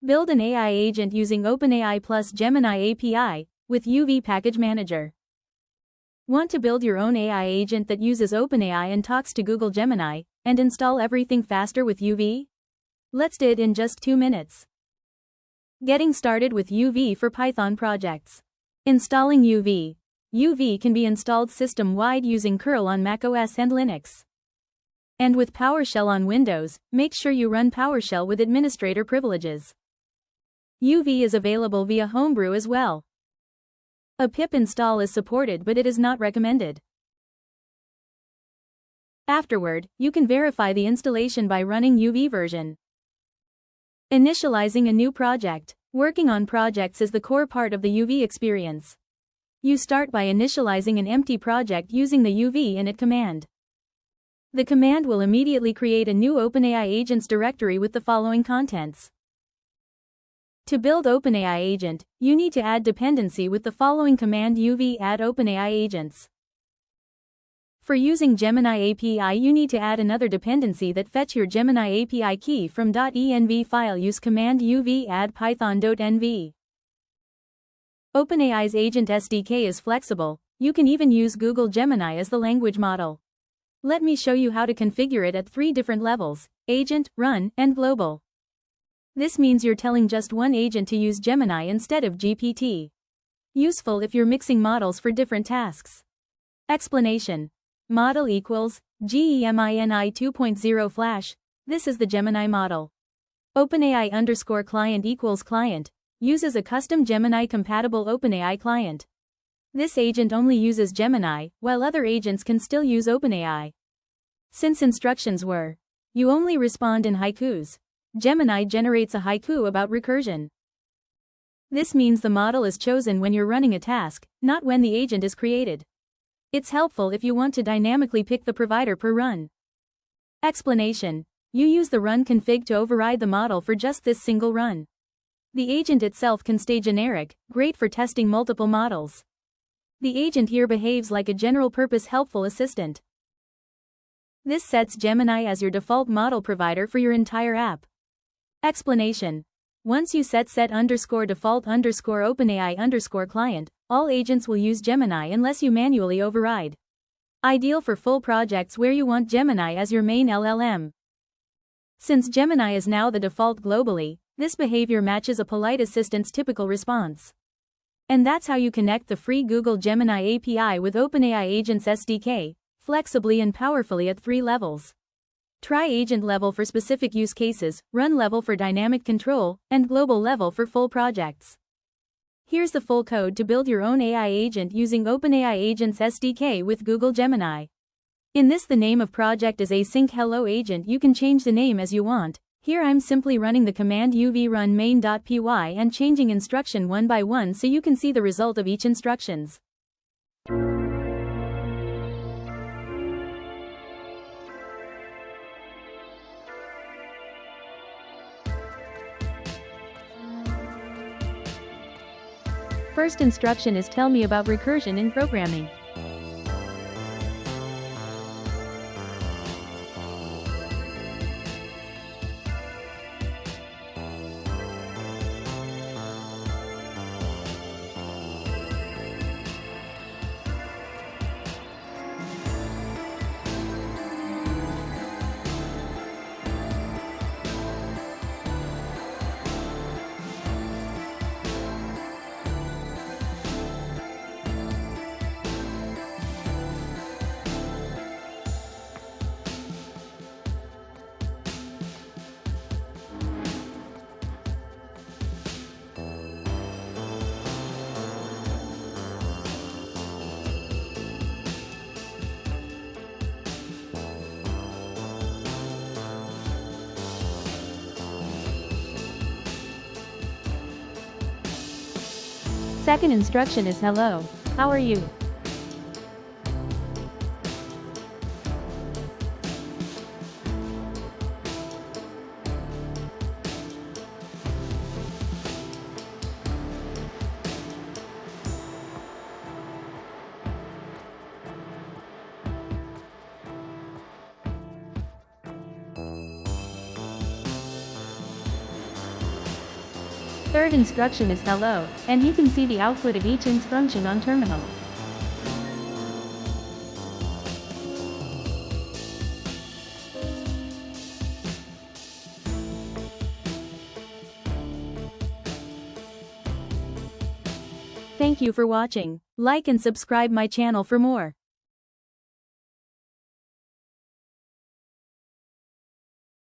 Build an AI agent using OpenAI plus Gemini API with UV Package Manager. Want to build your own AI agent that uses OpenAI and talks to Google Gemini, and install everything faster with UV? Let's do it in just 2 minutes. Getting started with UV for Python projects. Installing UV. UV can be installed system-wide using curl on macOS and Linux. And with PowerShell on Windows, make sure you run PowerShell with administrator privileges. UV is available via Homebrew as well. A pip install is supported, but it is not recommended. Afterward, you can verify the installation by running UV version. Initializing a new project. Working on projects is the core part of the UV experience. You start by initializing an empty project using the UV init command. The command will immediately create a new OpenAI agents directory with the following contents. To build OpenAI agent, you need to add dependency with the following command UV add OpenAI agents. For using Gemini API, you need to add another dependency that fetch your Gemini API key from .env file. Use command UV add python.env. OpenAI's agent SDK is flexible. You can even use Google Gemini as the language model. Let me show you how to configure it at 3 different levels: agent, run, and global. This means you're telling just one agent to use Gemini instead of GPT. Useful if you're mixing models for different tasks. Explanation. Model equals Gemini 2.0 Flash. This is the Gemini model. OpenAI underscore client equals client. Uses a custom Gemini compatible OpenAI client. This agent only uses Gemini, while other agents can still use OpenAI. Since instructions were, you only respond in haikus, Gemini generates a haiku about recursion. This means the model is chosen when you're running a task, not when the agent is created. It's helpful if you want to dynamically pick the provider per run. Explanation. You use the run config to override the model for just this single run. The agent itself can stay generic, great for testing multiple models. The agent here behaves like a general-purpose helpful assistant. This sets Gemini as your default model provider for your entire app. Explanation. Once you set default OpenAI client, all agents will use Gemini unless you manually override. Ideal for full projects where you want Gemini as your main LLM. Since Gemini is now the default globally, this behavior matches a polite assistant's typical response. And that's how you connect the free Google Gemini API with OpenAI Agents SDK, flexibly and powerfully at 3 levels. Try agent level for specific use cases, run level for dynamic control, and global level for full projects. Here's the full code to build your own AI agent using OpenAI Agents SDK with Google Gemini. In this, the name of project is async hello agent. You can change the name as you want. Here I'm simply running the command UV run main.py and changing instruction one by one so you can see the result of each instructions. First instruction is tell me about recursion in programming. Second instruction is hello, how are you? Third instruction is hello, and you can see the output of each instruction on terminal. Thank you for watching. Like and subscribe my channel for more.